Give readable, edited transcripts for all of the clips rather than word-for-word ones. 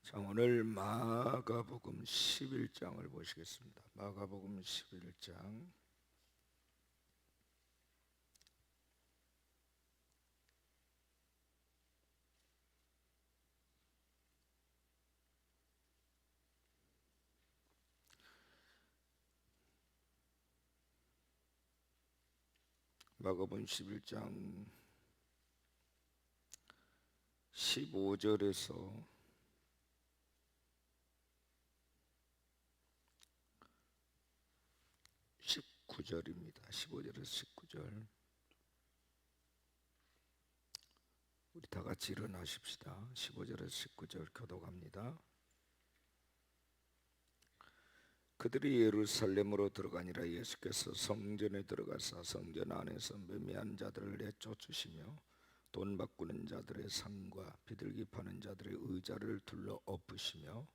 자, 오늘 마가복음 11장을 보시겠습니다. 마가복음 11장. 마가복음 11장 15절에서 19절입니다. 15절에서 19절. 우리 다 같이 일어나십시다. 15절에서 19절 교독합니다. 그들이 예루살렘으로 들어가니라. 예수께서 성전에 들어가사 성전 안에서 매매한 자들을 내쫓으시며 돈 바꾸는 자들의 상과 비둘기 파는 자들의 의자를 둘러 엎으시며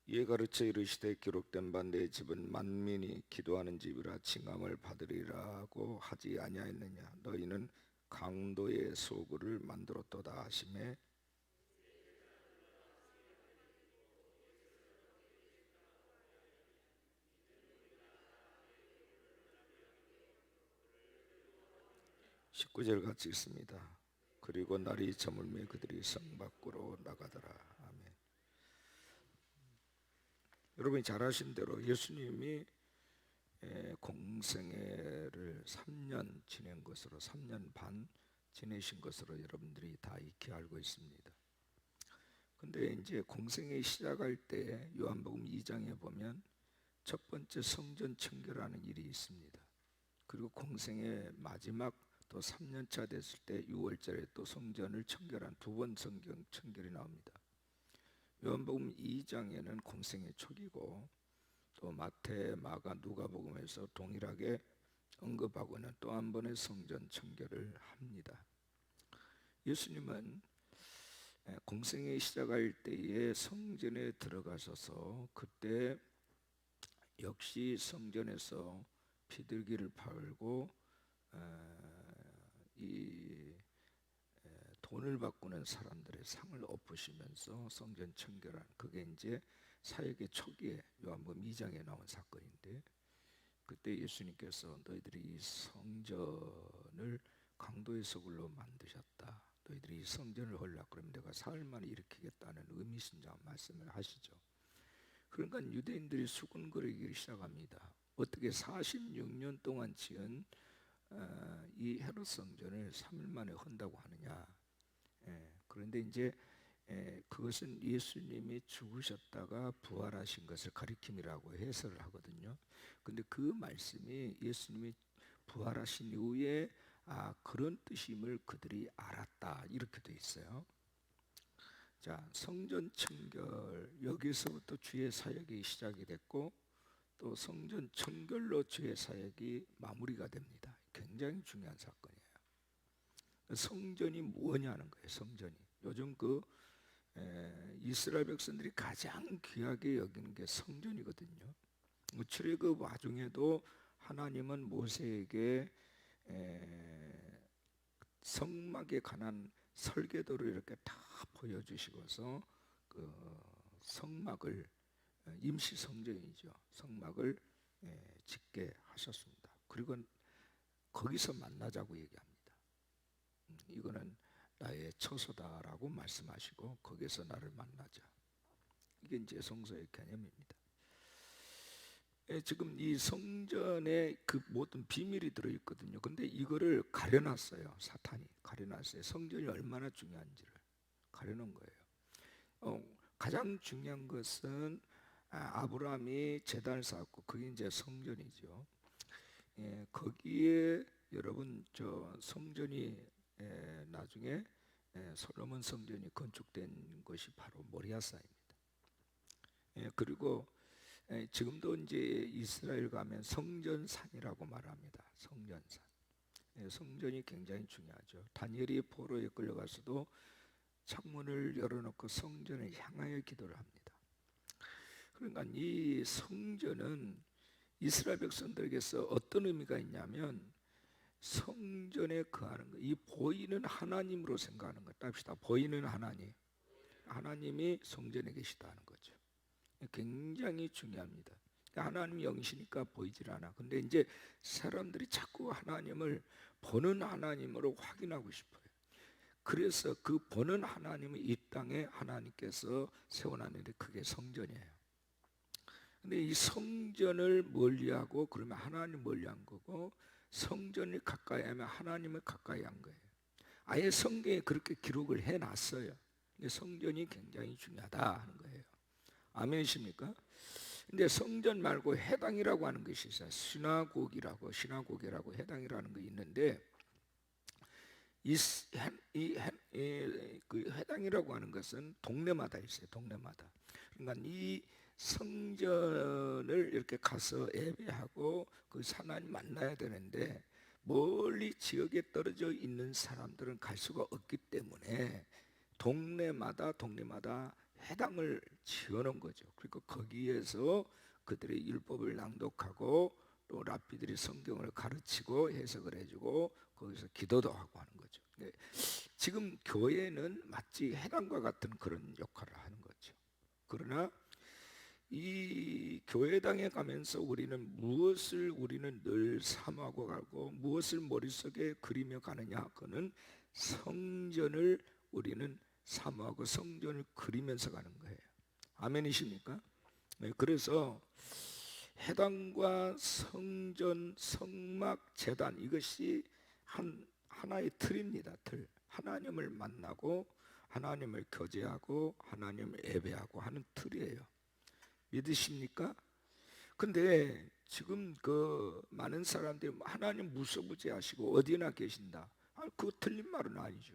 이에 가르쳐 이르시되 기록된 바 내 집은 만민이 기도하는 집이라 칭함을 받으리라고 하지 아니하였느냐. 너희는 강도의 소굴을 만들었도다 하시매 십구 절 같이 읽습니다. 그리고 날이 저물매 그들이 성 밖으로 나가더라. 아멘. 여러분이 잘 아신 대로 예수님이 공생애를 3년 지낸 것으로 3년 반 지내신 것으로 여러분들이 다 익히 알고 있습니다. 근데 이제 공생애 시작할 때 요한복음 2장에 보면 첫 번째 성전 청결하는 일이 있습니다. 그리고 공생애 마지막 또 3년차 됐을 때 6월절에 또 성전을 청결한 두 번 성경 청결이 나옵니다. 요한복음 2장에는 공생애 초기고 또 마태, 마가, 누가복음에서 동일하게 언급하고 있는 또 한 번의 성전 청결을 합니다. 예수님은 공생애 시작할 때에 성전에 들어가셔서 그때 역시 성전에서 비둘기를 팔고 이 돈을 바꾸는 사람들의 상을 엎으시면서 성전 청결한, 그게 이제 사역의 초기에 요한복음 2장에 나온 사건인데, 그때 예수님께서 너희들이 이 성전을 강도의 소굴로 만드셨다, 너희들이 이 성전을 헐라 그러면 내가 사흘 만에 일으키겠다는 의미심장한 말씀을 하시죠. 그러니까 유대인들이 수군거리기 시작합니다. 어떻게 46년 동안 지은 이 헤롯 성전을 3일 만에 헌다고 하느냐. 그런데 이제 그것은 예수님이 죽으셨다가 부활하신 것을 가리킴이라고 해설을 하거든요. 근데 그 말씀이 예수님이 부활하신 이후에 그런 뜻임을 그들이 알았다, 이렇게 돼 있어요. 자, 성전 청결, 여기서부터 주의 사역이 시작이 됐고 또 성전 청결로 주의 사역이 마무리가 됩니다. 굉장히 중요한 사건이에요. 성전이 뭐냐는 거예요. 성전이 요즘 이스라엘 백성들이 가장 귀하게 여기는 게 성전이거든요. 출애굽 와중에도 하나님은 모세에게 성막에 관한 설계도를 이렇게 다 보여주시고서 그 성막을, 임시 성전이죠, 성막을 짓게 하셨습니다. 그리고 거기서 만나자고 얘기합니다. 이거는 나의 처소다라고 말씀하시고 거기서 나를 만나자. 이게 이제 성소의 개념입니다. 지금 이 성전에 그 모든 비밀이 들어있거든요. 근데 이거를 가려놨어요. 사탄이 가려놨어요. 성전이 얼마나 중요한지를 가려놓은 거예요. 가장 중요한 것은 아브라함이 제단을 쌓았고 그게 이제 성전이죠. 거기에 여러분 저 성전이 나중에 솔로몬 성전이 건축된 것이 바로 모리아산입니다. 그리고 지금도 이제 이스라엘 가면 성전산이라고 말합니다. 성전산. 성전이 굉장히 중요하죠. 다니엘이 포로에 끌려가서도 창문을 열어놓고 성전을 향하여 기도를 합니다. 그러니까 이 성전은 이스라엘 백성들에게서 어떤 의미가 있냐면 성전에 거하는 것, 이 보이는 하나님으로 생각하는 것. 합시다. 보이는 하나님, 하나님이 성전에 계시다는 거죠. 굉장히 중요합니다. 하나님 영이시니까 보이질 않아. 근데 이제 사람들이 자꾸 하나님을 보는 하나님으로 확인하고 싶어요. 그래서 그 보는 하나님을 이 땅에 하나님께서 세워놨는데 그게 성전이에요. 근데 이 성전을 멀리하고 그러면 하나님 멀리한 거고, 성전을 가까이 하면 하나님을 가까이 한 거예요. 아예 성경에 그렇게 기록을 해놨어요. 성전이 굉장히 중요하다 하는 거예요. 아멘이십니까? 근데 성전 말고 해당이라고 하는 것이 있어요. 시나고기라고 해당이라는 거 있는데, 그 해당이라고 하는 것은 동네마다 있어요. 동네마다. 그러니까 이 성전을 이렇게 가서 예배하고 그 하나님 만나야 되는데, 멀리 지역에 떨어져 있는 사람들은 갈 수가 없기 때문에 동네마다 해당을 지어놓은 거죠. 그리고 거기에서 그들의 율법을 낭독하고 또 랍비들이 성경을 가르치고 해석을 해주고 거기서 기도도 하고 하는 거죠. 지금 교회는 마치 해당과 같은 그런 역할을 하는 거죠. 그러나 이 교회당에 가면서 우리는 늘 사모하고 가고 무엇을 머릿속에 그리며 가느냐, 그는 성전을 우리는 사모하고 성전을 그리면서 가는 거예요. 아멘이십니까? 네, 그래서 해당과 성전, 성막, 제단, 이것이 하나의 틀입니다. 틀. 하나님을 만나고 하나님을 교제하고 하나님을 예배하고 하는 틀이에요. 믿으십니까? 근데 지금 그 많은 사람들이 하나님 무소부지하시고 어디나 계신다, 그거 틀린 말은 아니죠.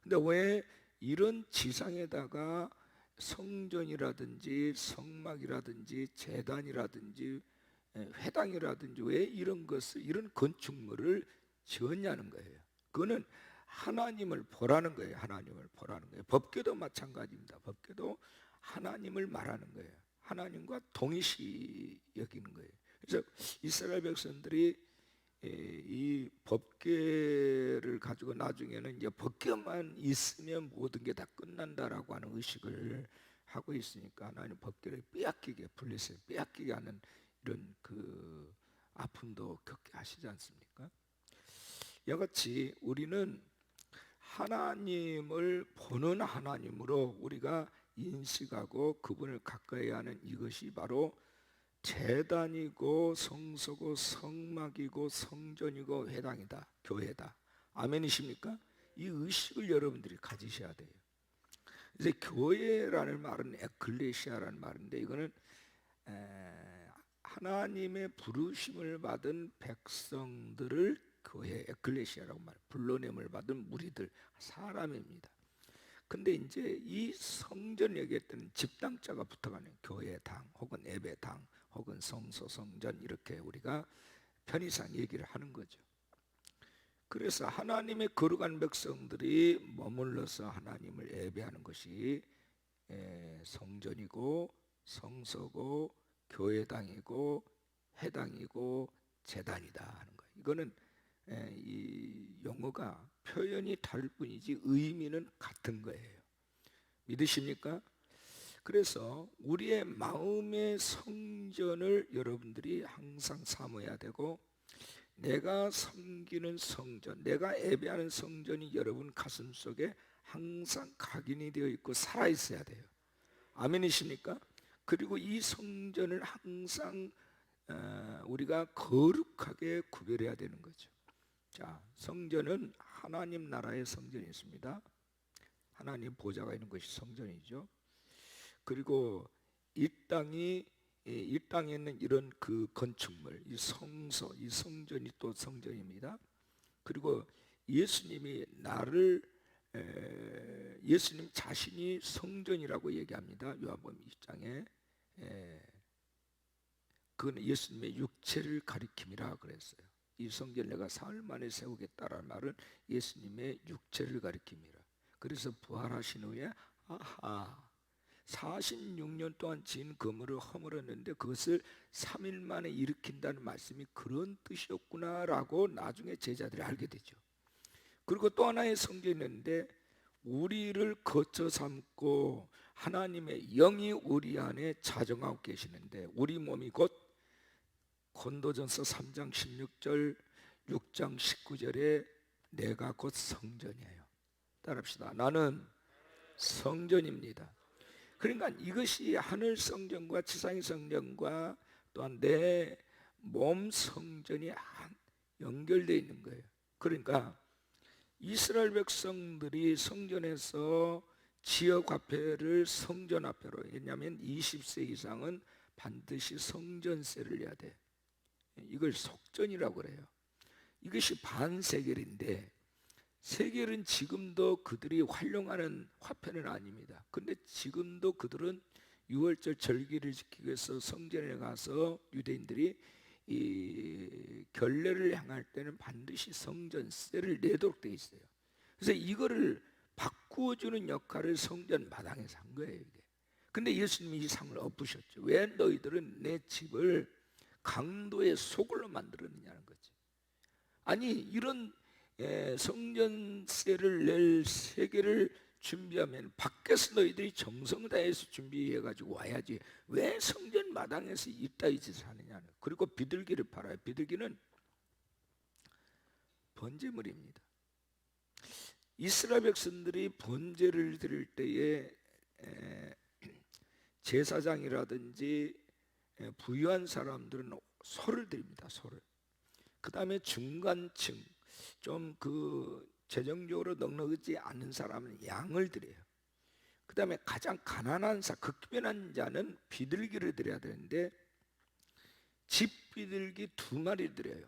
근데 왜 이런 지상에다가 성전이라든지 성막이라든지 제단이라든지 회당이라든지 왜 이런 건축물을 지었냐는 거예요. 그거는 하나님을 보라는 거예요. 하나님을 보라는 거예요. 법궤도 마찬가지입니다. 법궤도 하나님을 말하는 거예요. 하나님과 동일시 여기는 거예요. 그래서 이스라엘 백성들이 이 법궤를 가지고 나중에는 이제 법궤만 있으면 모든 게 다 끝난다라고 하는 의식을 하고 있으니까 하나님 법궤를 빼앗기게, 블레셋 빼앗기게 하는 이런 그 아픔도 겪게 하시지 않습니까? 이같이 우리는 하나님을 보는 하나님으로 우리가 인식하고 그분을 가까이 하는 이것이 바로 제단이고 성소고 성막이고 성전이고 회당이다, 교회다. 아멘이십니까? 이 의식을 여러분들이 가지셔야 돼요. 이제 교회라는 말은 에클레시아라는 말인데, 이거는 하나님의 부르심을 받은 백성들을 교회, 에클레시아라고 말해요. 불러냄을 받은 무리들, 사람입니다. 근데 이제 이 성전 얘기했던 집당자가 붙어가는 교회당 혹은 예배당 혹은 성소, 성전, 이렇게 우리가 편의상 얘기를 하는 거죠. 그래서 하나님의 거룩한 백성들이 머물러서 하나님을 예배하는 것이 성전이고 성소고 교회당이고 회당이고 제단이다 하는 거예요. 이거는 이 용어가 표현이 다를 뿐이지 의미는 같은 거예요. 믿으십니까? 그래서 우리의 마음의 성전을 여러분들이 항상 사모해야 되고, 내가 섬기는 성전, 내가 예배하는 성전이 여러분 가슴 속에 항상 각인이 되어 있고 살아 있어야 돼요. 아멘이십니까? 그리고 이 성전을 항상 우리가 거룩하게 구별해야 되는 거죠. 자, 성전은 하나님 나라의 성전이 있습니다. 하나님 보좌가 있는 것이 성전이죠. 그리고 이 땅에 있는 이런 그 건축물, 이 성소, 이 성전이 또 성전입니다. 그리고 예수님이 예수님 자신이 성전이라고 얘기합니다. 요한복음 2장에 그건 예수님의 육체를 가리킴이라 그랬어요. 이 성전 내가 사흘 만에 세우겠다라는 말은 예수님의 육체를 가리킵니다. 그래서 부활하신 후에 46년 동안 진 그물을 허물었는데 그것을 3일 만에 일으킨다는 말씀이 그런 뜻이었구나라고 나중에 제자들이 알게 되죠. 그리고 또 하나의 성경이 있는데 우리를 거처 삼고 하나님의 영이 우리 안에 자정하고 계시는데 우리 몸이 곧 고린도전서 3장 16절 6장 19절에 내가 곧 성전이에요. 따라합시다. 나는 성전입니다. 그러니까 이것이 하늘 성전과 지상의 성전과 또한 내 몸 성전이 연결되어 있는 거예요. 그러니까 이스라엘 백성들이 성전에서 지역 화폐를 성전 화폐로, 왜냐하면 20세 이상은 반드시 성전세를 내야 돼. 이걸 속전이라고 그래요. 이것이 반세겔인데 세겔은 지금도 그들이 활용하는 화폐는 아닙니다. 근데 지금도 그들은 유월절 절기를 지키기 위해서 성전에 가서 유대인들이 이 결례를 행할 때는 반드시 성전세를 내도록 되어 있어요. 그래서 이거를 바꾸어주는 역할을 성전 마당에서 한 거예요. 이게. 근데 예수님이 이 상을 엎으셨죠. 왜 너희들은 내 집을 강도의 소굴로 만들었느냐는 거지. 아니 이런 성전세를 낼 세계를 준비하면 밖에서 너희들이 정성을 다해서 준비해가지고 와야지 왜 성전 마당에서 이따위 짓을 하느냐는. 그리고 비둘기를 팔아요. 비둘기는 번제물입니다. 이스라엘 백성들이 번제를 드릴 때에 제사장이라든지 부유한 사람들은 소를 드립니다. 소를. 그 다음에 중간층 좀 그 재정적으로 넉넉하지 않은 사람은 양을 드려요. 그 다음에 가장 가난한 극변한 자는 비둘기를 드려야 되는데 집비둘기 2마리 드려요.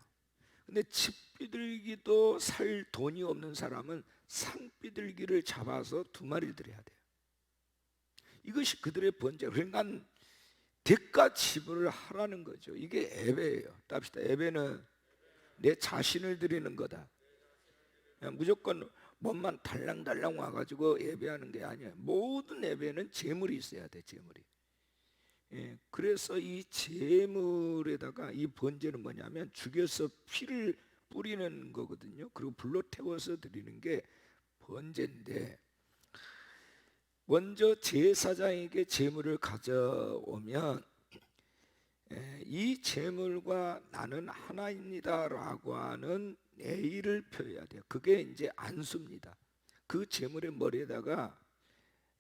근데 집비둘기도 살 돈이 없는 사람은 상비둘기를 잡아서 2마리 드려야 돼요. 이것이 그들의 번제. 그러니까 대가 지불을 하라는 거죠. 이게 예배예요. 답시다. 예배는 내 자신을 드리는 거다. 무조건 몸만 달랑달랑 와가지고 예배하는 게 아니에요. 모든 예배는 제물이 있어야 돼. 제물이. 그래서 이 제물에다가 이 번제는 뭐냐면 죽여서 피를 뿌리는 거거든요. 그리고 불로 태워서 드리는 게 번제인데, 먼저 제사장에게 제물을 가져오면 이 제물과 나는 하나입니다 라고 하는 예의를 표해야 돼요. 그게 이제 안수입니다. 그 제물의 머리에다가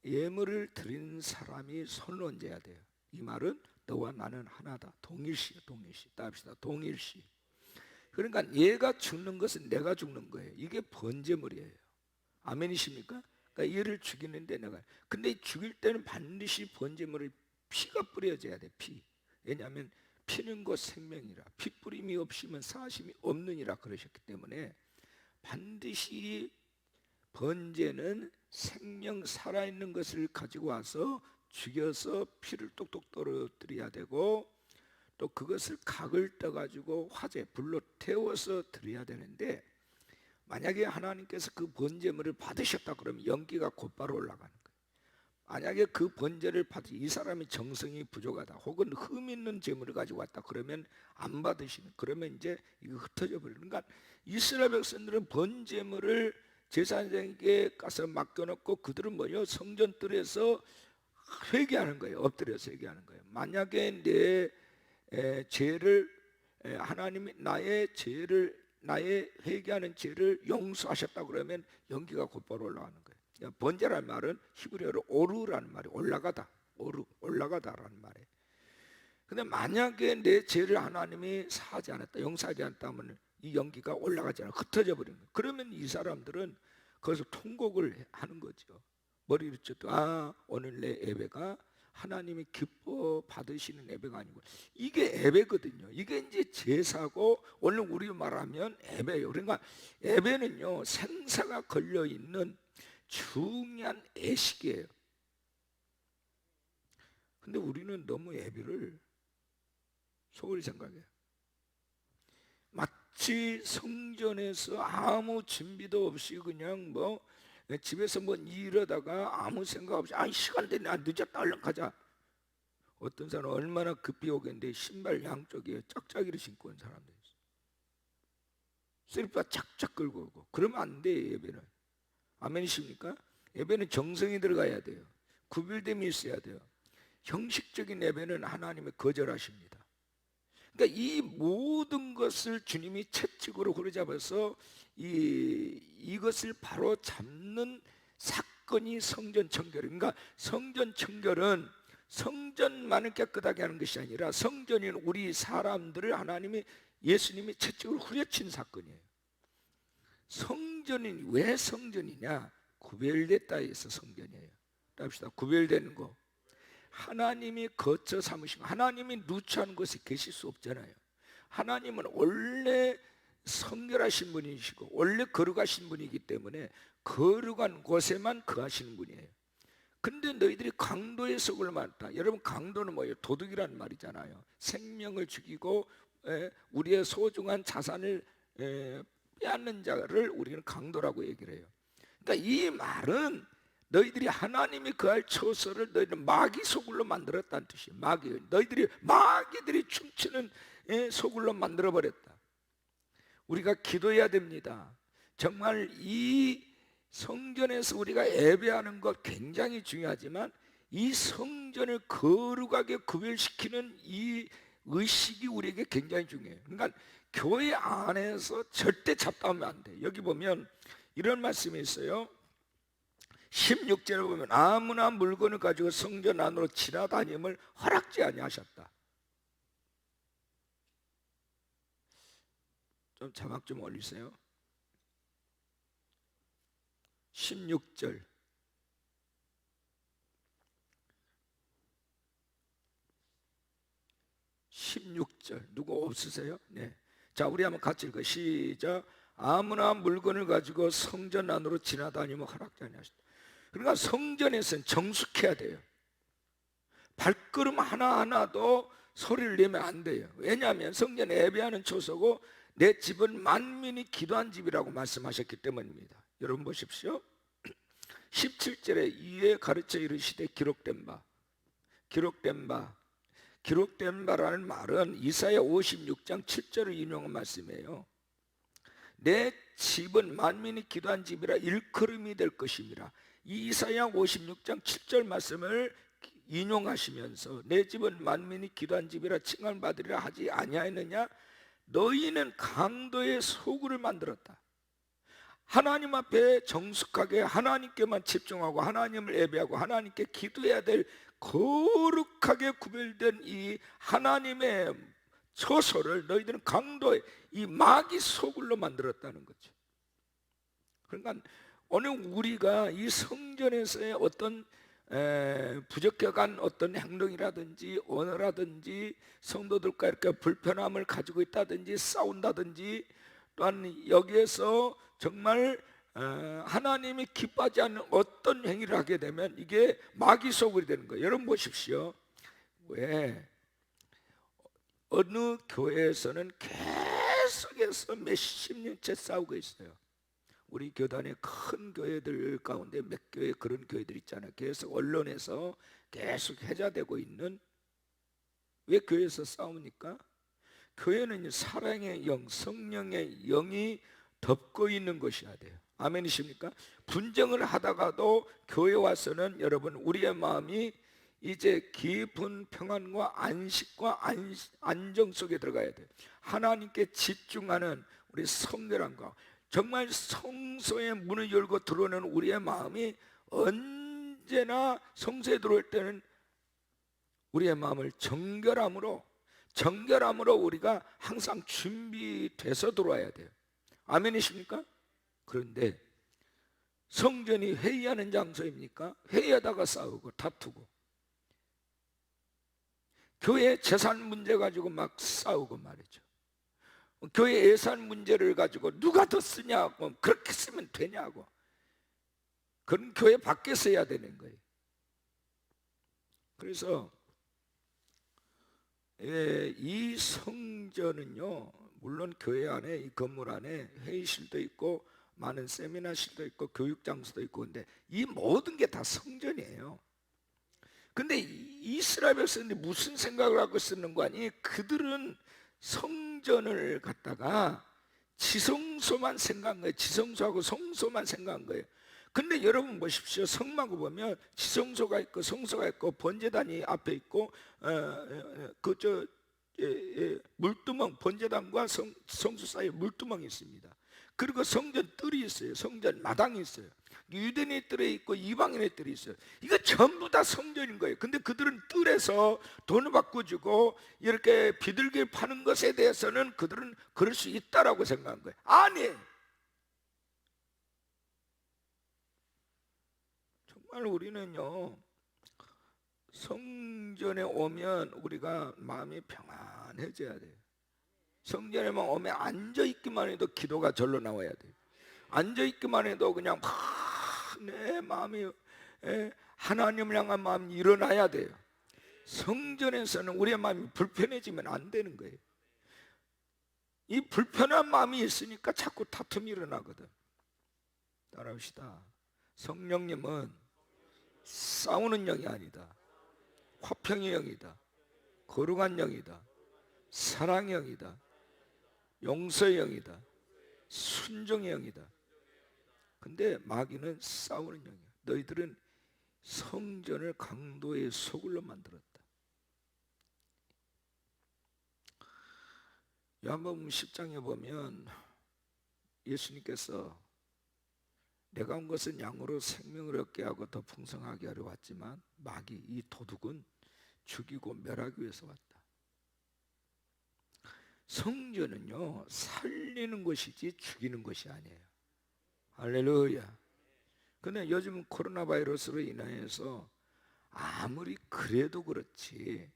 예물을 드리는 사람이 손을 얹어야 돼요. 이 말은 너와 나는 하나다. 동일시. 동일시. 따합시다. 동일시. 그러니까 얘가 죽는 것은 내가 죽는 거예요. 이게 번제물이에요. 아멘이십니까? 그러니까 얘를 죽이는데 내가. 근데 죽일 때는 반드시 번제물을 피가 뿌려져야 돼. 피. 왜냐하면 피는 곧 생명이라 피 뿌림이 없으면 사심이 없느니라 그러셨기 때문에 반드시 번제는 생명 살아있는 것을 가지고 와서 죽여서 피를 똑똑 떨어뜨려야 되고 또 그것을 각을 떠가지고 화재 불로 태워서 드려야 되는데 만약에 하나님께서 그 번제물을 받으셨다 그러면 연기가 곧바로 올라가는 거예요. 만약에 그 번제를 받으 이 사람이 정성이 부족하다 혹은 흠 있는 제물을 가지고 왔다 그러면 안 받으시는, 그러면 이제 이거 흩어져 버리는. 그러니까 이스라엘 백성들은 번제물을 제사장에게 가서 맡겨놓고 그들은 뭐요? 성전뜰에서 회개하는 거예요. 엎드려서 회개하는 거예요. 만약에 내 죄를 하나님이 나의 회개하는 죄를 용서하셨다 그러면 연기가 곧바로 올라가는 거예요. 번제라는 말은 히브리어로 오르라는 말이 올라가다, 올라가다라는 말이에요. 근데 만약에 내 죄를 하나님이 사하지 않았다, 용서하지 않았다 하면 이 연기가 올라가지 않아 흩어져 버리는 거예요. 그러면 이 사람들은 거기서 통곡을 하는 거죠. 머리를 쳤도 오늘 내 예배가 하나님이 기뻐 받으시는 예배가 아니고 이게 예배거든요. 이게 이제 제사고 오늘 우리 말하면 예배예요. 그러니까 예배는요 생사가 걸려 있는 중요한 예식이에요. 근데 우리는 너무 예배를 소홀히 생각해요. 마치 성전에서 아무 준비도 없이 그냥 집에서 뭐 이러다가 아무 생각 없이 시간 되네, 늦었다, 얼른 가자. 어떤 사람은 얼마나 급히 오겠는데 신발 양쪽에 짝짝이를 신고 온 사람도 있어요. 슬리퍼 착착 끌고 오고. 그러면 안 돼, 예배는. 아멘이십니까? 예배는 정성이 들어가야 돼요. 구별됨이 있어야 돼요. 형식적인 예배는 하나님의 거절하십니다. 그러니까 이 모든 것을 주님이 채찍으로 후려잡아서 이것을 바로 잡는 사건이 성전 청결. 그러니까 성전 청결은 성전만을 깨끗하게 하는 것이 아니라 성전인 우리 사람들을 예수님이 채찍으로 후려친 사건이에요. 성전이 왜 성전이냐? 구별됐다 해서 성전이에요. 합시다. 구별되는 거. 하나님이 거처 삼으시고, 하나님이 누추한 곳에 계실 수 없잖아요. 하나님은 원래 성결하신 분이시고 원래 거룩하신 분이기 때문에 거룩한 곳에만 거하시는 분이에요. 근데 너희들이 강도의 속을 맡다. 여러분, 강도는 뭐예요? 도둑이라는 말이잖아요. 생명을 죽이고 우리의 소중한 자산을 빼앗는 자를 우리는 강도라고 얘기를 해요. 그러니까 이 말은 너희들이 하나님이 거할 처소를 너희는 마귀 소굴로 만들었다는 뜻이에요. 마귀들이 춤추는 소굴로 만들어버렸다. 우리가 기도해야 됩니다. 정말 이 성전에서 우리가 예배하는 것 굉장히 중요하지만 이 성전을 거룩하게 구별시키는 이 의식이 우리에게 굉장히 중요해요. 그러니까 교회 안에서 절대 잡다하면 안 돼. 여기 보면 이런 말씀이 있어요. 16절에 보면 아무나 물건을 가지고 성전 안으로 지나다님을 허락지 아니하셨다. 좀 자막 좀 올리세요. 16절. 누구 없으세요? 네. 자, 우리 한번 같이 읽어요. 시작. 아무나 물건을 가지고 성전 안으로 지나다니면 허락지 아니하셨다. 그러니까 성전에서는 정숙해야 돼요. 발걸음 하나하나도 소리를 내면 안 돼요. 왜냐하면 성전에 예배하는 초소고 내 집은 만민이 기도한 집이라고 말씀하셨기 때문입니다. 여러분 보십시오. 17절에 이에 가르쳐 이르시되 기록된 바라는 말은 이사야 56장 7절을 인용한 말씀이에요. 내 집은 만민이 기도한 집이라 일컬음이 될 것입니다. 이 이사야 56장 7절 말씀을 인용하시면서 내 집은 만민이 기도한 집이라 칭함받으리라 하지 아니하였느냐? 너희는 강도의 소굴을 만들었다. 하나님 앞에 정숙하게 하나님께만 집중하고 하나님을 예배하고 하나님께 기도해야 될 거룩하게 구별된 이 하나님의 처소를 너희들은 강도의 이 마귀 소굴로 만들었다는 거죠. 그러니까 오늘 우리가 이 성전에서의 어떤 부적격한 어떤 행동이라든지 언어라든지 성도들과 이렇게 불편함을 가지고 있다든지 싸운다든지 또한 여기에서 정말 하나님이 기뻐하지 않는 어떤 행위를 하게 되면 이게 마귀 소굴이 되는 거예요. 여러분 보십시오. 왜 어느 교회에서는 계속해서 몇십 년째 싸우고 있어요. 우리 교단의 큰 교회들 가운데 몇 교회 그런 교회들 있잖아요. 계속 언론에서 계속 회자되고 있는. 왜 교회에서 싸웁니까? 교회는 사랑의 영, 성령의 영이 덮고 있는 것이어야 돼요. 아멘이십니까? 분쟁을 하다가도 교회 와서는 여러분 우리의 마음이 이제 깊은 평안과 안식과 안정 속에 들어가야 돼요. 하나님께 집중하는 우리 성결함과 정말 성소의 문을 열고 들어오는 우리의 마음이 언제나 성소에 들어올 때는 우리의 마음을 정결함으로 우리가 항상 준비돼서 들어와야 돼요. 아멘이십니까? 그런데 성전이 회의하는 장소입니까? 회의하다가 싸우고 다투고 교회 재산 문제 가지고 막 싸우고 말이죠. 교회 예산 문제를 가지고 누가 더 쓰냐고, 그렇게 쓰면 되냐고. 그런 교회 밖에서 해야 되는 거예요. 그래서 이 성전은요, 물론 교회 안에 이 건물 안에 회의실도 있고 많은 세미나실도 있고 교육 장소도 있고, 근데 이 모든 게 다 성전이에요. 근데 이스라엘 백성들이 무슨 생각을 하고 쓰는 거 아니? 그들은 성전을 갖다가 지성소만 생각한 거예요. 지성소하고 성소만 생각한 거예요. 근데 여러분 보십시오. 성막을 보면 지성소가 있고 성소가 있고 번제단이 앞에 있고 물두멍, 번제단과 성소 사이에 물두멍이 있습니다. 그리고 성전 뜰이 있어요. 성전 마당이 있어요. 유대인의 뜰에 있고 이방인의 뜰이 있어요. 이거 전부 다 성전인 거예요. 근데 그들은 뜰에서 돈을 바꿔주고 이렇게 비둘기를 파는 것에 대해서는 그들은 그럴 수 있다라고 생각한 거예요. 아니, 정말 우리는요, 성전에 오면 우리가 마음이 평안해져야 돼요. 성전에만 오면 앉아있기만 해도 기도가 절로 나와야 돼요. 앉아있기만 해도 그냥 내 마음이 하나님을 향한 마음이 일어나야 돼요. 성전에서는 우리의 마음이 불편해지면 안 되는 거예요. 이 불편한 마음이 있으니까 자꾸 다툼이 일어나거든. 따라합시다. 성령님은 싸우는 영이 아니다. 화평의 영이다. 거룩한 영이다. 사랑의 영이다. 용서의 영이다. 순종의 영이다. 근데 마귀는 싸우는 영이야. 너희들은 성전을 강도의 소굴로 만들었다. 요한복음 10장에 보면 예수님께서 내가 온 것은 양으로 생명을 얻게 하고 더 풍성하게 하려 왔지만 마귀, 이 도둑은 죽이고 멸하기 위해서 왔다. 성전은요, 살리는 것이지 죽이는 것이 아니에요. 할렐루야. 근데 요즘 코로나 바이러스로 인해서 아무리 그래도 그렇지,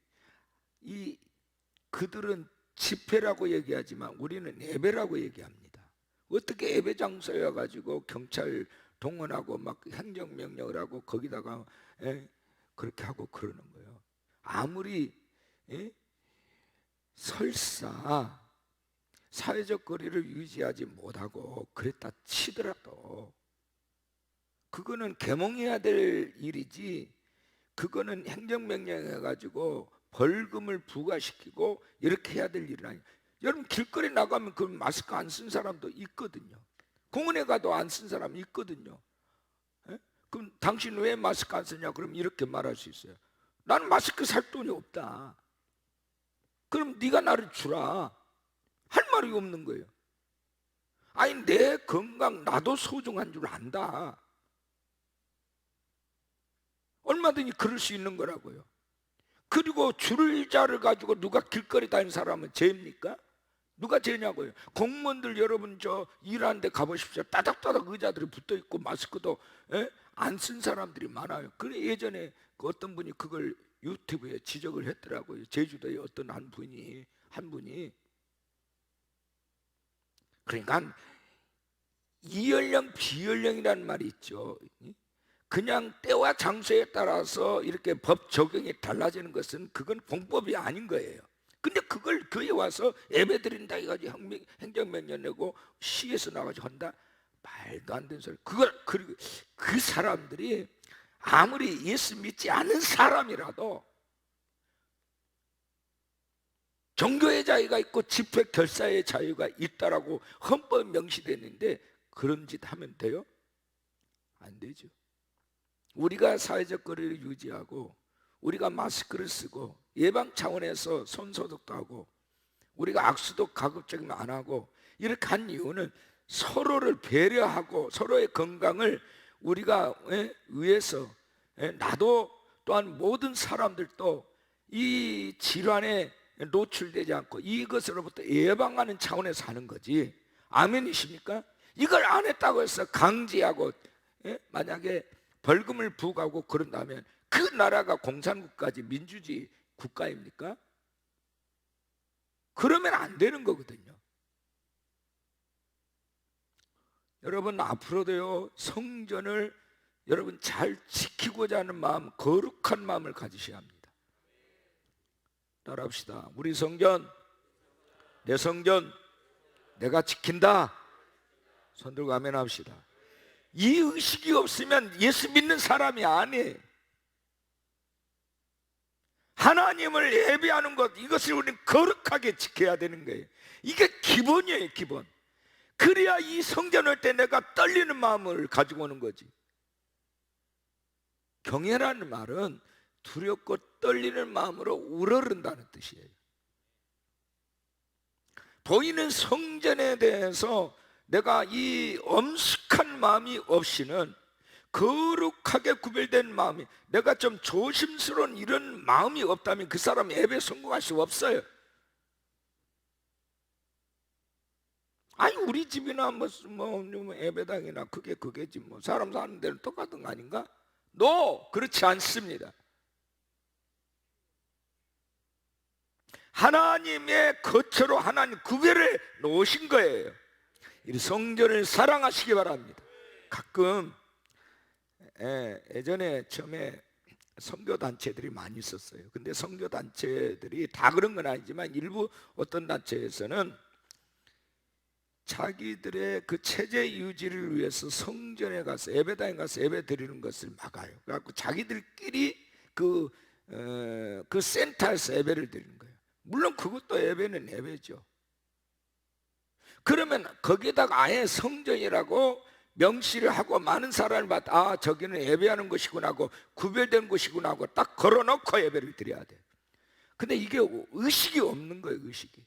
그들은 집회라고 얘기하지만 우리는 예배라고 얘기합니다. 어떻게 예배 장소에 가지고 경찰 동원하고 막 행정명령을 하고 거기다가 그렇게 하고 그러는 거예요. 아무리 설사 사회적 거리를 유지하지 못하고 그랬다 치더라도 그거는 계몽해야 될 일이지, 그거는 행정명령 해가지고 벌금을 부과시키고 이렇게 해야 될 일은 아니에요. 여러분 길거리 나가면 그 마스크 안 쓴 사람도 있거든요. 공원에 가도 안 쓴 사람이 있거든요. 그럼 당신 왜 마스크 안 쓰냐? 그럼 이렇게 말할 수 있어요. 나는 마스크 살 돈이 없다. 그럼 네가 나를 주라. 할 말이 없는 거예요. 아니, 내 건강 나도 소중한 줄 안다. 얼마든지 그럴 수 있는 거라고요. 그리고 줄자를 가지고 누가 길거리 다니는 사람은 죄입니까? 누가 죄냐고요. 공무원들 여러분 저 일하는 데 가보십시오. 따닥따닥 의자들이 붙어있고 마스크도 안 쓴 사람들이 많아요. 그래 예전에 그 어떤 분이 그걸 유튜브에 지적을 했더라고요. 제주도에 어떤 한 분이 그러니까 이연령 비연령이라는 말이 있죠. 그냥 때와 장소에 따라서 이렇게 법 적용이 달라지는 것은 그건 공법이 아닌 거예요. 근데 그걸 교회에 와서 예배 드린다 해가지고 행정명령 내고 시에서 나가지고 한다? 말도 안 되는 소리. 그리고 그 사람들이 아무리 예수 믿지 않은 사람이라도 종교의 자유가 있고 집회 결사의 자유가 있다라고 헌법에 명시되어 있는데 그런 짓 하면 돼요? 안 되죠. 우리가 사회적 거리를 유지하고 우리가 마스크를 쓰고 예방 차원에서 손소독도 하고 우리가 악수도 가급적이면 안 하고 이렇게 한 이유는 서로를 배려하고 서로의 건강을 우리가 위해서, 나도 또한 모든 사람들도 이 질환에 노출되지 않고 이것으로부터 예방하는 차원에서 하는 거지. 아멘이십니까? 이걸 안 했다고 해서 강제하고 만약에 벌금을 부과하고 그런다면 그 나라가 공산국가지 민주주의 국가입니까? 그러면 안 되는 거거든요. 여러분 앞으로도요, 성전을 여러분 잘 지키고자 하는 마음, 거룩한 마음을 가지셔야 합니다. 따라합시다. 우리 성전, 내 성전 내가 지킨다. 손 들고 아멘 합시다. 이 의식이 없으면 예수 믿는 사람이 아니에요. 하나님을 예배하는 것, 이것을 우리는 거룩하게 지켜야 되는 거예요. 이게 기본이에요, 기본. 그래야 이 성전 올 때 내가 떨리는 마음을 가지고 오는 거지. 경외라는 말은 두렵고 떨리는 마음으로 우러른다는 뜻이에요. 보이는 성전에 대해서 내가 이 엄숙한 마음이 없이는, 거룩하게 구별된 마음이, 내가 좀 조심스러운 이런 마음이 없다면 그 사람 예배 성공할 수 없어요. 아니 우리 집이나 뭐 예배당이나 그게지 뭐 사람 사는 데는 똑같은 거 아닌가? 그렇지 않습니다. 하나님의 거처로 하나님 구별해 놓으신 거예요. 이 성전을 사랑하시기 바랍니다. 가끔 예전에 처음에 선교단체들이 많이 있었어요. 근데 선교단체들이 다 그런 건 아니지만 일부 어떤 단체에서는 자기들의 그 체제 유지를 위해서 성전에 가서 예배당에 가서 예배 드리는 것을 막아요. 그래갖고 자기들끼리 그 센터에서 예배를 드리는 거예요. 물론 그것도 예배는 예배죠. 그러면 거기에다가 아예 성전이라고 명시를 하고 많은 사람을 봐도 저기는 예배하는 곳이구나 하고 구별된 곳이구나 하고 딱 걸어놓고 예배를 드려야 돼요. 근데 이게 의식이 없는 거예요, 의식이.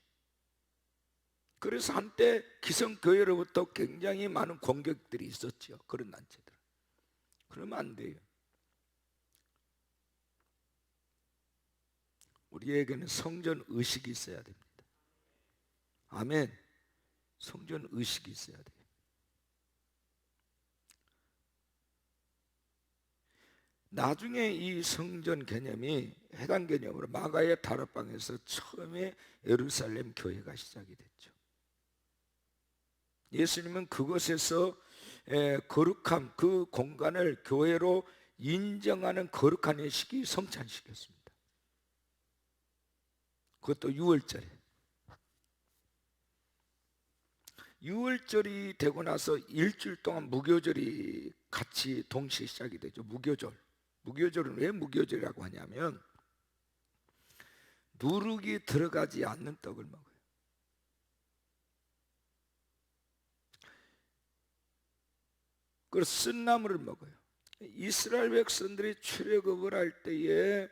그래서 한때 기성교회로부터 굉장히 많은 공격들이 있었죠, 그런 단체들. 그러면 안 돼요. 우리에게는 성전 의식이 있어야 됩니다. 아멘. 성전 의식이 있어야 돼요. 나중에 이 성전 개념이 해당 개념으로 마가의 다락방에서 처음에 예루살렘 교회가 시작이 됐죠. 예수님은 그곳에서 거룩함, 그 공간을 교회로 인정하는 거룩한 의식이 성찬시켰습니다. 그것도 6월절에. 6월절이 되고 나서 일주일 동안 무교절이 같이 동시에 시작이 되죠. 무교절. 무교절은 왜 무교절이라고 하냐면 누룩이 들어가지 않는 떡을 먹어요. 그리고 쓴나물을 먹어요. 이스라엘 백성들이 출애굽을 할 때에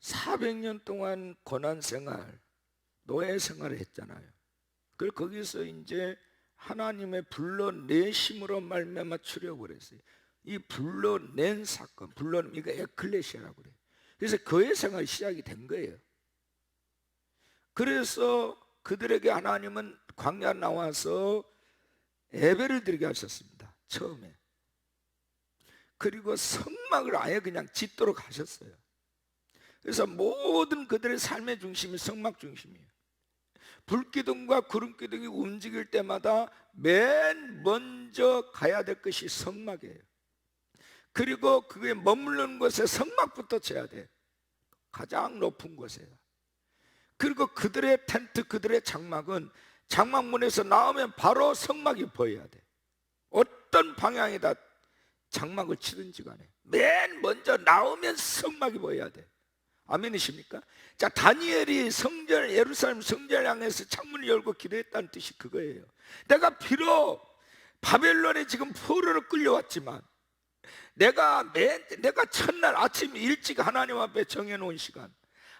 400년 동안 고난생활, 노예생활을 했잖아요. 그리고 거기서 이제 하나님의 불러내심으로 말미암아 출애굽을 했어요. 이 불러낸 사건, 이거 에클레시아라고 그래요. 그래서 교회 생활이 시작이 된 거예요. 그래서 그들에게 하나님은 광야 나와서 예배를 드리게 하셨습니다, 처음에. 그리고 성막을 아예 그냥 짓도록 하셨어요. 그래서 모든 그들의 삶의 중심이 성막 중심이에요. 불기둥과 구름기둥이 움직일 때마다 맨 먼저 가야 될 것이 성막이에요. 그리고 그게 머무르는 곳에 성막부터 쳐야 돼. 가장 높은 곳에요. 그리고 그들의 텐트, 그들의 장막은 장막문에서 나오면 바로 성막이 보여야 돼. 어떤 방향에다 장막을 치든지 간에 맨 먼저 나오면 성막이 보여야 돼. 아멘이십니까? 자, 다니엘이 예루살렘 성전을 향해서 창문을 열고 기도했다는 뜻이 그거예요. 내가 비록 바벨론에 지금 포로로 끌려왔지만 내가 첫날 아침 일찍 하나님 앞에 정해놓은 시간,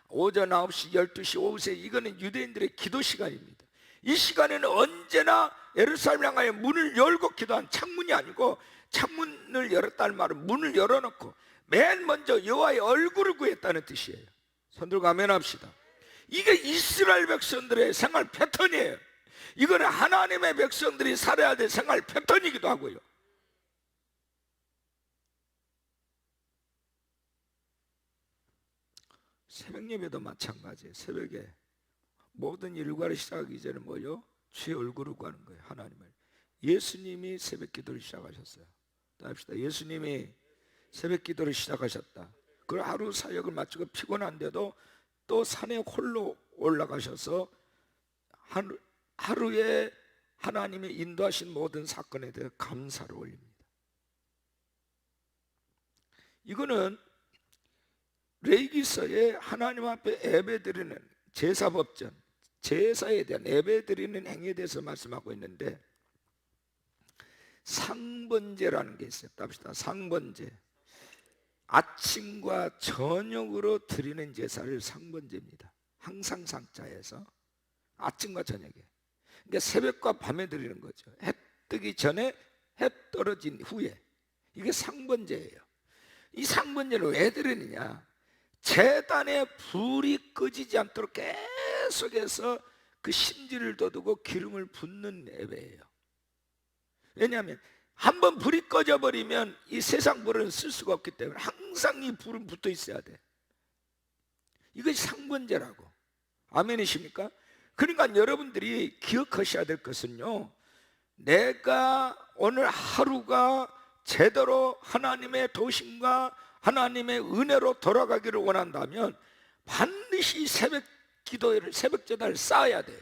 오전 9시, 12시, 오후 3시, 이거는 유대인들의 기도 시간입니다. 이 시간에는 언제나 예루살렘 향하여 문을 열고 기도한, 창문이 아니고 창문을 열었다는 말은 문을 열어놓고 맨 먼저 여호와의 얼굴을 구했다는 뜻이에요. 손 들고 아멘 합시다. 이게 이스라엘 백성들의 생활 패턴이에요. 이거는 하나님의 백성들이 살아야 될 생활 패턴이기도 하고요. 새벽 예배도 마찬가지예요. 새벽에 모든 일과를 시작하기 전에 뭐요? 주의 얼굴을 구하는 거예요. 하나님을. 예수님이 새벽 기도를 시작하셨어요. 합시다. 예수님이 새벽 기도를 시작하셨다. 그리고 하루 사역을 마치고 피곤한데도 또 산에 홀로 올라가셔서 하루에 하나님의 인도하신 모든 사건에 대해 감사를 올립니다. 이거는 레위기서에 하나님 앞에 예배드리는 제사법전, 제사에 대한 예배드리는 행위에 대해서 말씀하고 있는데, 상번제라는 게 있어요. 답시다. 상번제. 아침과 저녁으로 드리는 제사를 상번제입니다. 항상 상자에서 아침과 저녁에, 그러니까 새벽과 밤에 드리는 거죠. 해 뜨기 전에, 해 떨어진 후에. 이게 상번제예요. 이 상번제를 왜 드리느냐? 제단에 불이 꺼지지 않도록 계속해서 그 심지를 돋우고 기름을 붓는 예배예요. 왜냐하면 한번 불이 꺼져버리면 이 세상 불은 쓸 수가 없기 때문에 항상 이 불은 붙어 있어야 돼. 이것이 상번제라고. 아멘이십니까? 그러니까 여러분들이 기억하셔야 될 것은요, 내가 오늘 하루가 제대로 하나님의 도심과 하나님의 은혜로 돌아가기를 원한다면 반드시 새벽 기도를, 새벽 제단을 쌓아야 돼요.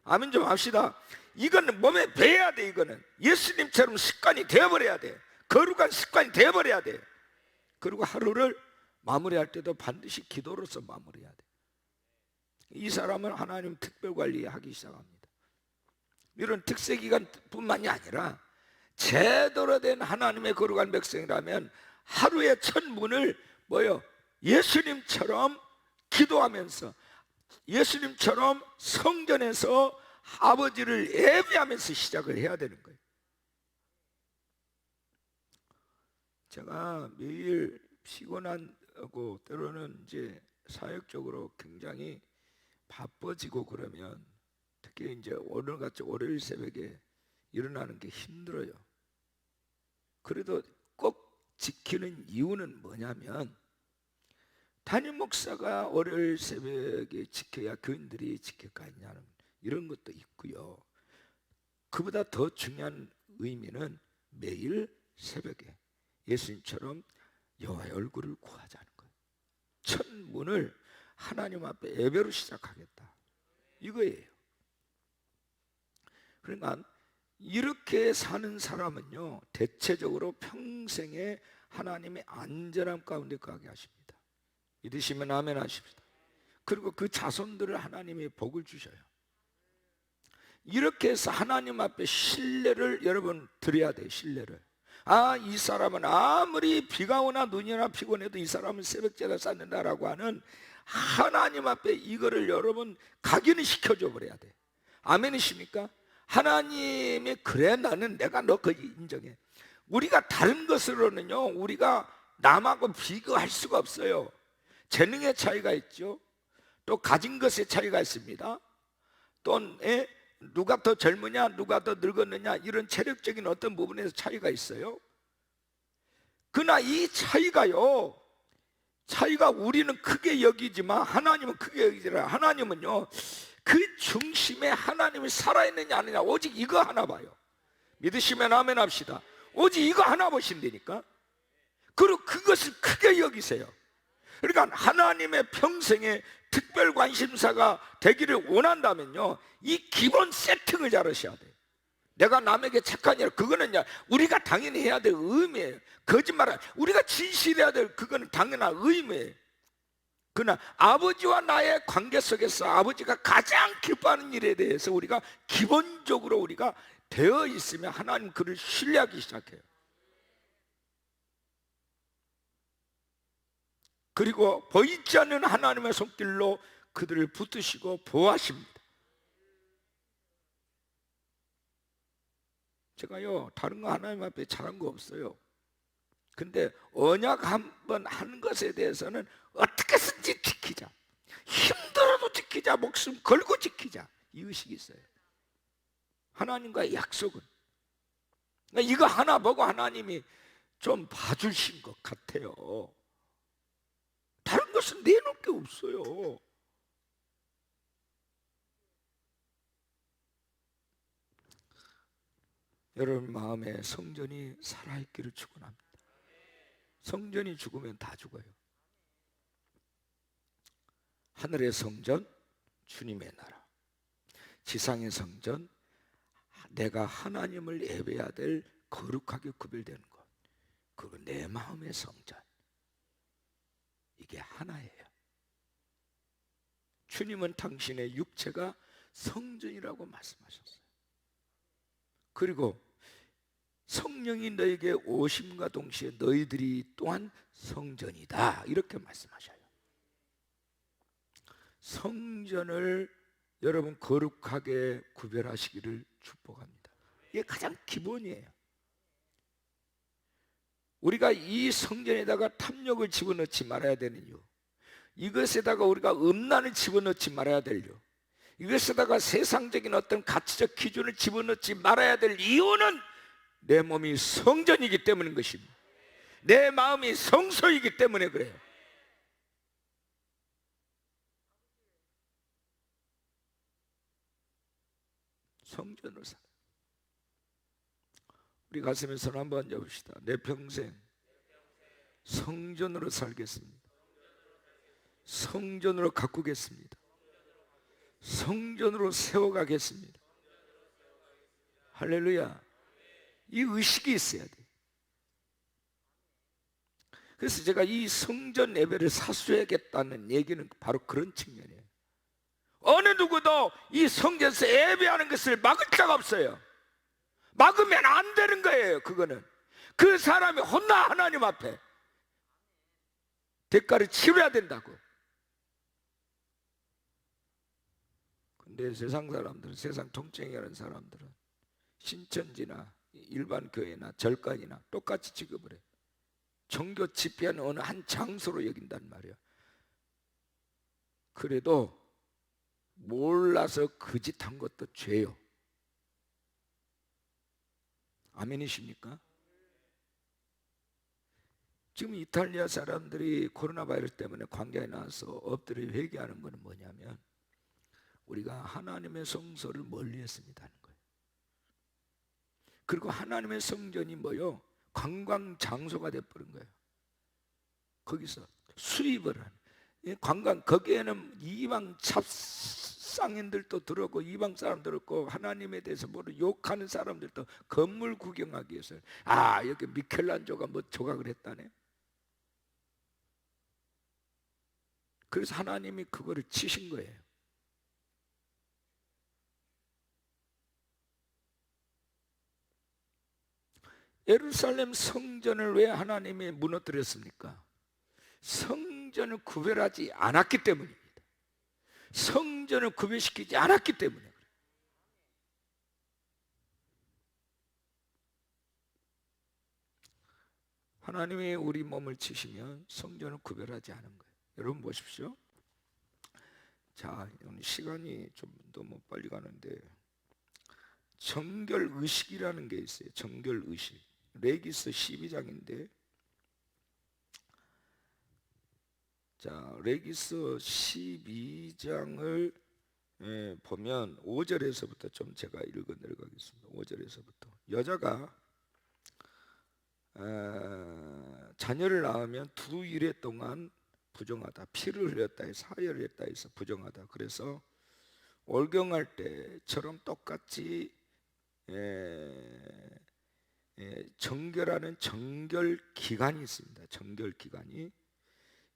아멘 좀 합시다. 이거는 몸에 배야 돼. 이거는 예수님처럼 습관이 되어버려야 돼. 거룩한 습관이 되어버려야 돼. 그리고 하루를 마무리할 때도 반드시 기도로서 마무리해야 돼. 이 사람은 하나님 특별관리하기 시작합니다. 이런 특세기간뿐만이 아니라 제대로 된 하나님의 거룩한 백성이라면 하루의 첫 문을 뭐요? 예수님처럼 기도하면서, 예수님처럼 성전에서 아버지를 예배하면서 시작을 해야 되는 거예요. 제가 매일 피곤하고 때로는 이제 사역적으로 굉장히 바빠지고 그러면, 특히 이제 오늘같이 월요일 새벽에 일어나는 게 힘들어요. 그래도 꼭 지키는 이유는 뭐냐면, 담임 목사가 월요일 새벽에 지켜야 교인들이 지킬 거 아니냐는 이런 것도 있고요. 그보다 더 중요한 의미는 매일 새벽에 예수님처럼 여호와의 얼굴을 구하자는 거예요. 첫 문을 하나님 앞에 예배로 시작하겠다, 이거예요. 그러니까 이렇게 사는 사람은요, 대체적으로 평생에 하나님의 안전함 가운데 가게 하십니다. 믿으시면 아멘 하십시다. 그리고 그 자손들을 하나님이 복을 주셔요. 이렇게 해서 하나님 앞에 신뢰를 여러분 드려야 돼요. 신뢰를. 아, 이 사람은 아무리 비가 오나 눈이 오나 피곤해도 이 사람은 새벽제를 쌓는다라고 하는 하나님 앞에 이거를 여러분 각인을 시켜줘 버려야 돼. 아멘이십니까? 하나님이 그래, 나는 내가 너 그 인정해. 우리가 다른 것으로는요, 우리가 남하고 비교할 수가 없어요. 재능의 차이가 있죠. 또 가진 것의 차이가 있습니다. 또 누가 더 젊으냐, 누가 더 늙었느냐, 이런 체력적인 어떤 부분에서 차이가 있어요. 그러나 이 차이가요, 차이가 우리는 크게 여기지만 하나님은 크게 여기지라. 하나님은요, 그 중심에 하나님이 살아있느냐 아니냐, 오직 이거 하나 봐요. 믿으시면 아멘 합시다. 오직 이거 하나 보신다니까. 그리고 그것을 크게 여기세요. 그러니까 하나님의 평생에 특별 관심사가 되기를 원한다면요, 이 기본 세팅을 잘 하셔야 돼요. 내가 남에게 착한 일, 그거는 우리가 당연히 해야 될 의무예요. 거짓말은 우리가 진실해야 될, 그거는 당연한 의무예요. 그러나 아버지와 나의 관계 속에서 아버지가 가장 기뻐하는 일에 대해서 우리가 기본적으로 우리가 되어 있으면 하나님 그를 신뢰하기 시작해요. 그리고 보이지 않는 하나님의 손길로 그들을 붙드시고 보호하십니다. 제가요, 다른 거 하나님 앞에 잘한 거 없어요. 근데 언약 한번 하는 것에 대해서는 어떻게든지 지키자, 힘들어도 지키자, 목숨 걸고 지키자, 이 의식이 있어요. 하나님과의 약속은. 이거 하나 보고 하나님이 좀 봐주신 것 같아요. 다른 것은 내놓을 게 없어요. 여러분 마음에 성전이 살아있기를 축원합니다. 성전이 죽으면 다 죽어요. 하늘의 성전, 주님의 나라. 지상의 성전, 내가 하나님을 예배해야 될 거룩하게 구별되는 것, 그거 내 마음의 성전, 이게 하나예요. 주님은 당신의 육체가 성전이라고 말씀하셨어요. 그리고 성령이 너에게 오심과 동시에 너희들이 또한 성전이다, 이렇게 말씀하셔요. 성전을 여러분 거룩하게 구별하시기를 축복합니다. 이게 가장 기본이에요. 우리가 이 성전에다가 탐욕을 집어넣지 말아야 되는 이유, 이것에다가 우리가 음란을 집어넣지 말아야 될 이유, 이것에다가 세상적인 어떤 가치적 기준을 집어넣지 말아야 될 이유는 내 몸이 성전이기 때문인 것입니다. 내 마음이 성소이기 때문에 그래요. 성전으로 살아요. 우리 가슴에 손 한번 얹어봅시다. 내 평생 성전으로 살겠습니다. 성전으로 가꾸겠습니다. 성전으로 세워가겠습니다. 할렐루야. 이 의식이 있어야 돼. 그래서 제가 이 성전 예배를 사수해야겠다는 얘기는 바로 그런 측면이에요. 어느 누구도 이 성전에서 예배하는 것을 막을 자가 없어요. 막으면 안 되는 거예요. 그거는 그 사람이 혼나 하나님 앞에 대가를 치러야 된다고. 근데 세상 사람들은, 세상 통칭하는 사람들은 신천지나 일반 교회나 절간이나 똑같이 취급을 해요. 종교 집회는 어느 한 장소로 여긴단 말이에요. 그래도 몰라서 그 짓 한 것도 죄요. 아멘이십니까? 지금 이탈리아 사람들이 코로나 바이러스 때문에 광야에 나와서 엎드려 회개하는 것은 뭐냐면 우리가 하나님의 성소를 멀리했습니다 하는 거예요. 그리고 하나님의 성전이 뭐요? 관광 장소가 돼버린 거예요. 거기서 수입을 하는 관광, 거기에는 이방 찹상인들도 들었고 이방 사람들 있고 하나님에 대해서 모르 욕하는 사람들도 건물 구경하기 위해서, 아 여기 미켈란조가 뭐 조각을 했다네. 그래서 하나님이 그거를 치신 거예요. 예루살렘 성전을 왜 하나님이 무너뜨렸습니까? 성전을 구별하지 않았기 때문입니다. 성전을 구별시키지 않았기 때문에 그래요. 하나님이 우리 몸을 치시면 성전을 구별하지 않은 거예요. 여러분 보십시오. 자, 오늘 시간이 좀 너무 빨리 가는데 정결의식이라는 게 있어요. 정결의식. 레기스 12장인데, 자 레기스 12장을 보면 5절에서부터 좀 제가 읽어 내려가겠습니다. 5절에서부터 여자가 자녀를 낳으면 2일에 동안 부정하다, 피를 흘렸다 해서 사혈을 했다 해서 부정하다. 그래서 월경할 때처럼 똑같이 정결하는 정결기간이 있습니다. 정결기간이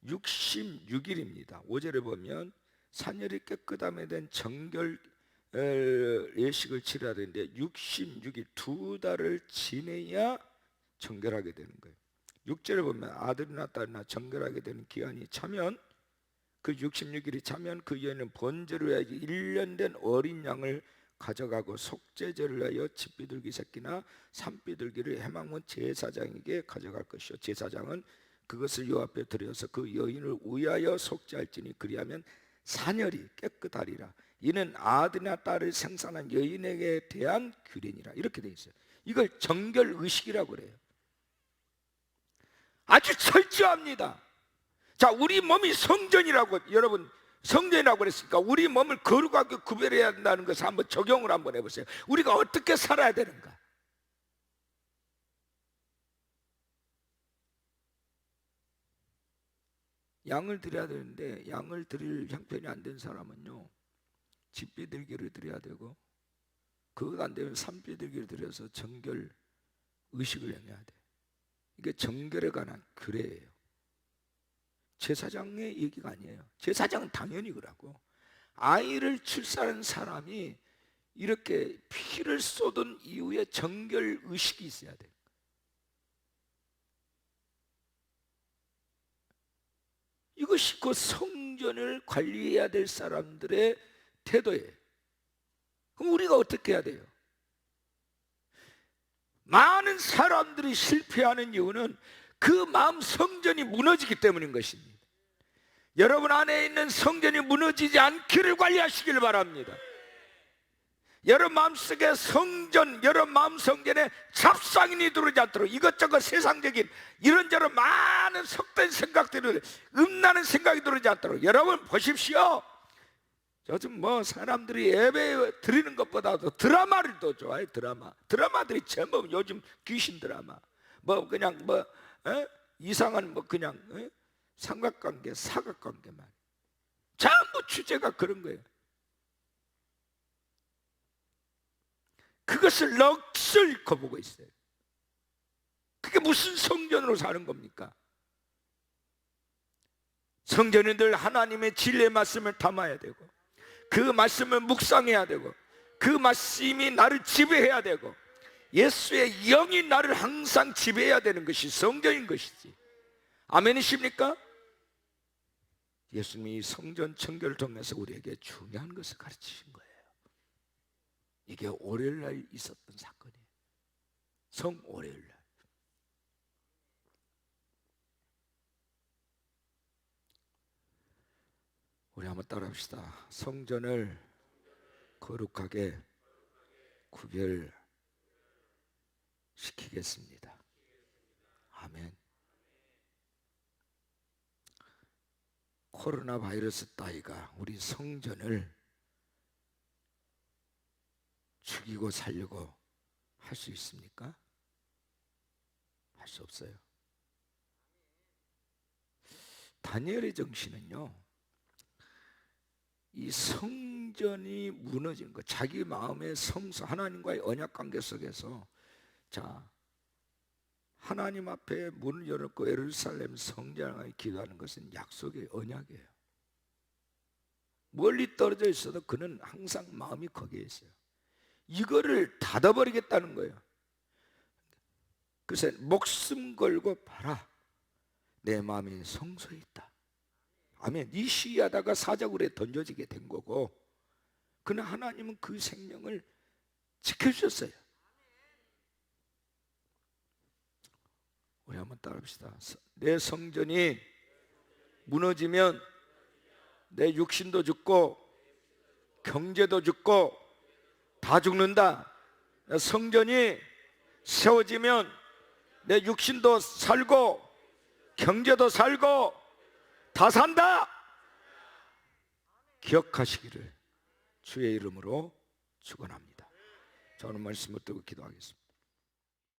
66일입니다. 5절에 보면 산열이 깨끗함에 대한 정결 예식을 치러야 되는데 66일 2달을 지내야 정결하게 되는 거예요. 6절에 보면 아들이나 딸이나 정결하게 되는 기한이 차면, 그 66일이 차면 그 여인은 번제를 위하여 1년 된 어린 양을 가져가고 속죄제를 위하여 집비둘기 새끼나 산비둘기를 해망문 제사장에게 가져갈 것이요, 제사장은 그것을 요 앞에 들여서 그 여인을 위하여 속죄할지니 그리하면 산열이 깨끗하리라. 이는 아들이나 딸을 생산한 여인에게 대한 규례니라. 이렇게 돼 있어요. 이걸 정결의식이라고 그래요. 아주 철저합니다. 자, 우리 몸이 성전이라고, 여러분 성전이라고 그랬으니까 우리 몸을 거룩하게 구별해야 한다는 것을 한번 적용을 한번 해보세요. 우리가 어떻게 살아야 되는가? 양을 드려야 되는데 양을 드릴 형편이 안 된 사람은요 집비들기를 드려야 되고 그거 안 되면 삼비들기를 드려서 정결 의식을 행해야 돼. 이게 정결에 관한 규례예요. 제사장의 얘기가 아니에요. 제사장은 당연히 그러고, 아이를 출산한 사람이 이렇게 피를 쏟은 이후에 정결 의식이 있어야 돼. 이것이 그 성전을 관리해야 될 사람들의 태도예요. 그럼 우리가 어떻게 해야 돼요? 많은 사람들이 실패하는 이유는 그 마음 성전이 무너지기 때문인 것입니다. 여러분 안에 있는 성전이 무너지지 않기를 관리하시길 바랍니다. 여러분 마음속에 성전, 여러분 마음 성전에 잡상인이 들어오지 않도록, 이것저것 세상적인 이런저런 많은 속된 생각들이, 음란한 생각이 들어오지 않도록. 여러분 보십시오. 요즘 뭐 사람들이 예배 드리는 것보다도 드라마를 더 좋아해. 드라마들이 전부 요즘 귀신 드라마, 뭐 그냥 뭐 이상한 뭐 그냥 삼각관계, 사각관계만, 전부 주제가 그런 거예요. 그것을 넋을 거보고 있어요. 그게 무슨 성전으로 사는 겁니까? 성전은 늘 하나님의 진리의 말씀을 담아야 되고, 그 말씀을 묵상해야 되고, 그 말씀이 나를 지배해야 되고, 예수의 영이 나를 항상 지배해야 되는 것이 성전인 것이지. 아멘이십니까? 예수님이 성전 청결을 통해서 우리에게 중요한 것을 가르치신 거예요. 이게 월요일날 있었던 사건이에요. 성월요일날. 우리 한번 따라합시다. 성전을 거룩하게 구별시키겠습니다. 아멘. 코로나 바이러스 따위가 우리 성전을 죽이고 살려고 할 수 있습니까? 할 수 없어요. 다니엘의 정신은요, 이 성전이 무너지는 것, 자기 마음의 성소, 하나님과의 언약관계 속에서, 자, 하나님 앞에 문을 열었고 예루살렘 성전을 기도하는 것은 약속의 언약이에요. 멀리 떨어져 있어도 그는 항상 마음이 거기에 있어요. 이거를 닫아버리겠다는 거예요. 그래서 목숨 걸고 봐라, 내 마음이 성소에 있다. 아멘. 이 시위하다가 사자굴에 던져지게 된 거고, 그러나 하나님은 그 생명을 지켜주셨어요. 우리 한번 따라합시다. 내 성전이 무너지면 내 육신도 죽고 경제도 죽고 다 죽는다. 성전이 세워지면 내 육신도 살고 경제도 살고 다 산다. 기억하시기를 주의 이름으로 축원합니다. 저는 말씀을 듣고 기도하겠습니다.